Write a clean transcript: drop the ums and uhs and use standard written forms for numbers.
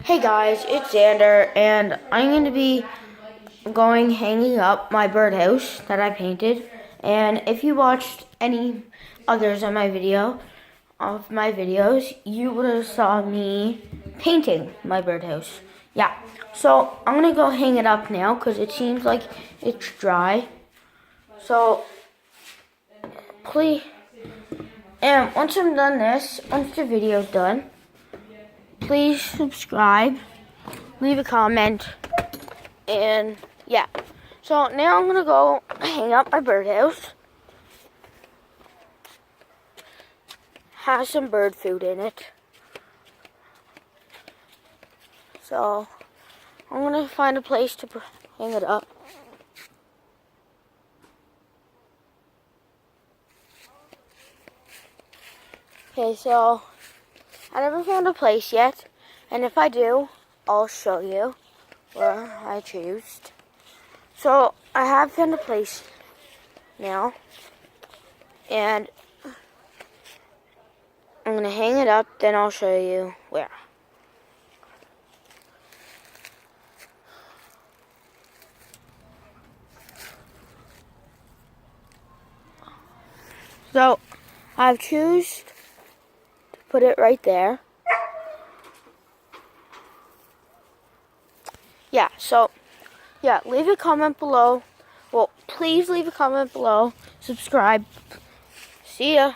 Hey guys, it's Xander, and I'm going to be hanging up my birdhouse that I painted. And if you watched any others of my videos, you would have saw me painting my birdhouse. Yeah, so I'm going to go hang it up now because it seems like it's dry. So, please, and once I'm done this, once the video's done, please subscribe, leave a comment, and yeah. So now I'm gonna go hang up my birdhouse. Has some bird food in it. So I'm gonna find a place to hang it up. Okay, so I never found a place yet, and if I do, I'll show you where I choose. So I have found a place now, and I'm going to hang it up, then I'll show you where. So I've choose to put it right there. Yeah, so yeah, leave a comment below. Well, please leave a comment below. Subscribe. See ya.